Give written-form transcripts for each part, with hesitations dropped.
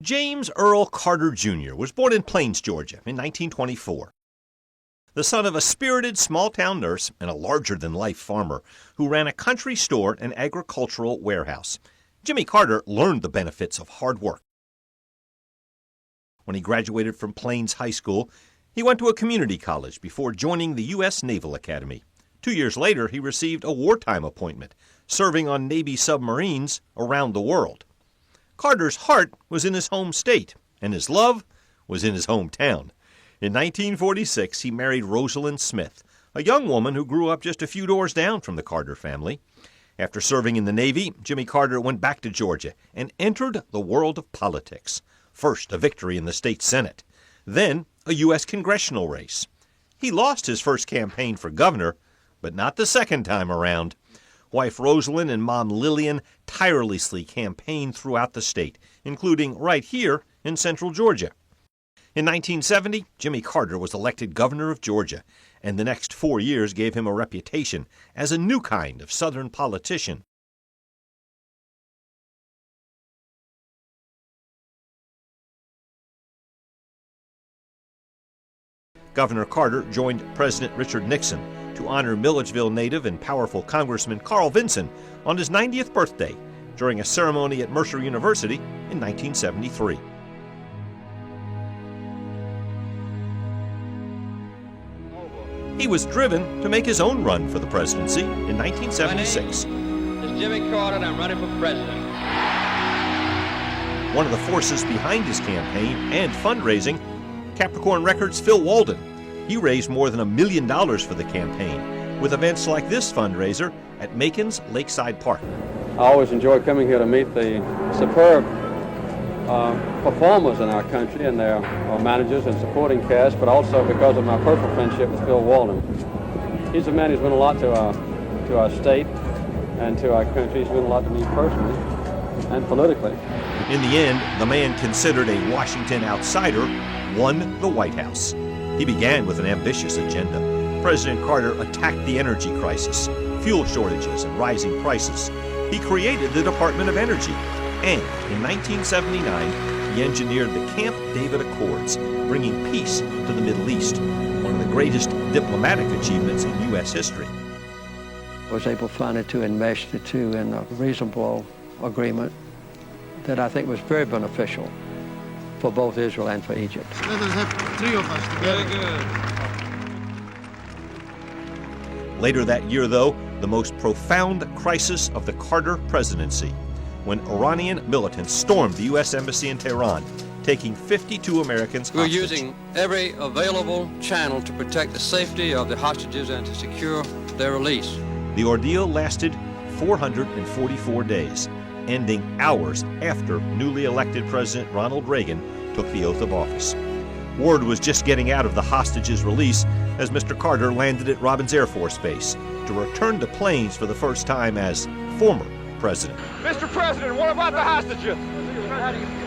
James Earl Carter Jr. was born in Plains, Georgia in 1924. The son of a spirited small-town nurse and a larger-than-life farmer who ran a country store and agricultural warehouse, Jimmy Carter learned the benefits of hard work. When he graduated from Plains High School, he went to a community college before joining the U.S. Naval Academy. 2 years later, he received a wartime appointment, serving on Navy submarines around the world. Carter's heart was in his home state, and his love was in his hometown. In 1946, he married Rosalind Smith, a young woman who grew up just a few doors down from the Carter family. After serving in the Navy, Jimmy Carter went back to Georgia and entered the world of politics. First, a victory in the state Senate, then a U.S. congressional race. He lost his first campaign for governor, but not the second time around. Wife Rosalind and Mom Lillian tirelessly campaigned throughout the state, including right here in central Georgia. In 1970, Jimmy Carter was elected governor of Georgia, and the next 4 years gave him a reputation as a new kind of Southern politician. Governor Carter joined President Richard Nixon to honor Milledgeville native and powerful Congressman Carl Vinson on his 90th birthday during a ceremony at Mercer University in 1973. He was driven to make his own run for the presidency in 1976. My name is Jimmy Carter, and I'm running for president. One of the forces behind his campaign and fundraising, Capricorn Records' Phil Walden. He raised more than $1 million for the campaign, with events like this fundraiser at Macon's Lakeside Park. I always enjoy coming here to meet the superb performers in our country and their managers and supporting cast, but also because of my personal friendship with Phil Walden. He's a man who's meant a lot to our state and to our country. He's meant a lot to me personally and politically. In the end, the man considered a Washington outsider won the White House. He began with an ambitious agenda. President Carter attacked the energy crisis, fuel shortages, and rising prices. He created the Department of Energy, and in 1979, he engineered the Camp David Accords, bringing peace to the Middle East, one of the greatest diplomatic achievements in U.S. history. I was able finally to enmesh the two in a reasonable agreement that I think was very beneficial for both Israel and for Egypt. Let us have 3 of us together. Very good. Later that year, though, the most profound crisis of the Carter presidency, when Iranian militants stormed the U.S. Embassy in Tehran, taking 52 Americans hostage. We're using every available channel to protect the safety of the hostages and to secure their release. The ordeal lasted 444 days, ending hours after newly elected President Ronald Reagan took the oath of office. Word was just getting out of the hostages' release as Mr. Carter landed at Robins Air Force Base to return to Plains for the first time as former president. Mr. President, what about the hostages?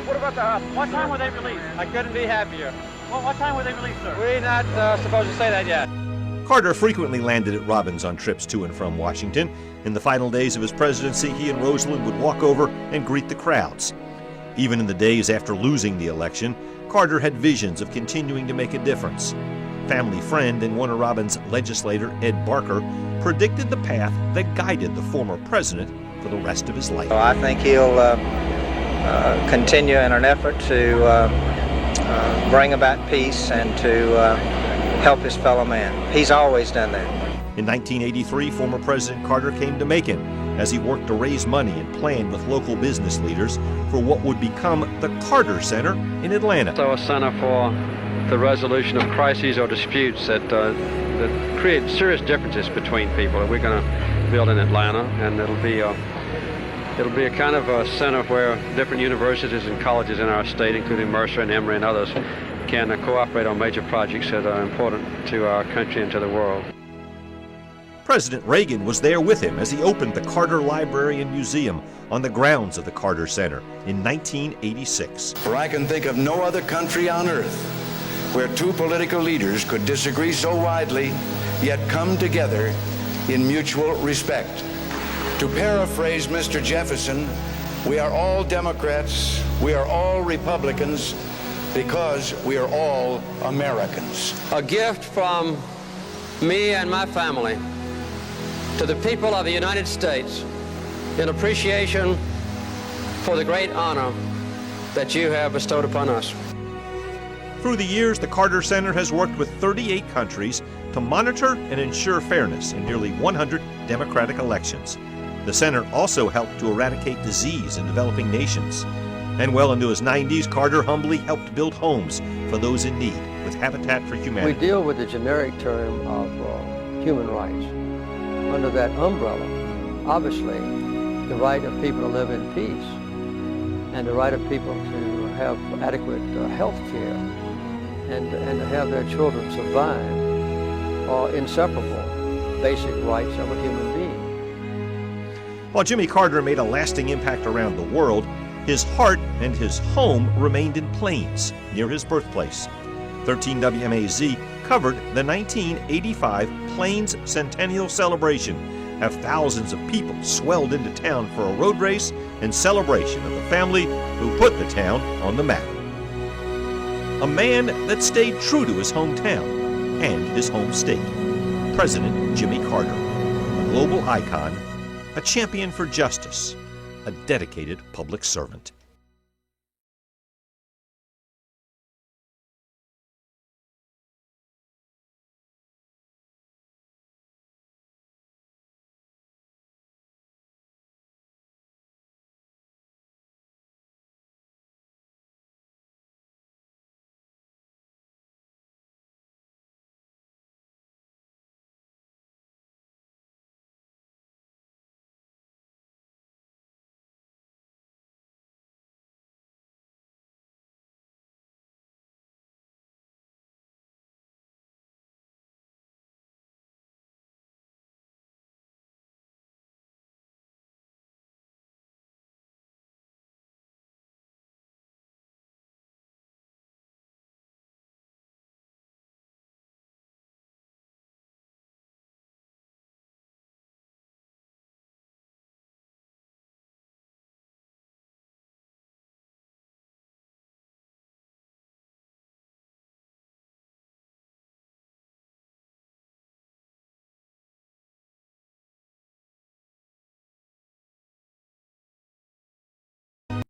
What about the hostages? What time were they released? I couldn't be happier. Well, what time were they released, sir? We're not supposed to say that yet. Carter frequently landed at Robins on trips to and from Washington. In the final days of his presidency, he and Rosalind would walk over and greet the crowds. Even in the days after losing the election, Carter had visions of continuing to make a difference. Family friend and Warner Robins legislator Ed Barker predicted the path that guided the former president for the rest of his life. I think he'll continue in an effort to bring about peace and to help his fellow man. He's always done that. In 1983, former President Carter came to Macon as he worked to raise money and plan with local business leaders for what would become the Carter Center in Atlanta. So a center for the resolution of crises or disputes that create serious differences between people that we're going to build in Atlanta, and it'll be a kind of a center where different universities and colleges in our state, including Mercer and Emory and others, can cooperate on major projects that are important to our country and to the world. President Reagan was there with him as he opened the Carter Library and Museum on the grounds of the Carter Center in 1986. For I can think of no other country on earth where two political leaders could disagree so widely, yet come together in mutual respect. To paraphrase Mr. Jefferson, We are all Democrats. We are all Republicans because we are all Americans. A gift from me and my family to the people of the United States in appreciation for the great honor that you have bestowed upon us. Through the years, the Carter Center has worked with 38 countries to monitor and ensure fairness in nearly 100 democratic elections. The center also helped to eradicate disease in developing nations. And well into his 90s, Carter humbly helped build homes for those in need with Habitat for Humanity. We deal with the generic term of human rights. Under that umbrella, obviously, the right of people to live in peace and the right of people to have adequate health care and to have their children survive are inseparable basic rights of a human being. While Jimmy Carter made a lasting impact around the world, his heart and his home remained in Plains, near his birthplace. 13 WMAZ covered the 1985 Plains Centennial Celebration, as thousands of people swelled into town for a road race in celebration of the family who put the town on the map. A man that stayed true to his hometown and his home state. President Jimmy Carter, a global icon, a champion for justice, a dedicated public servant.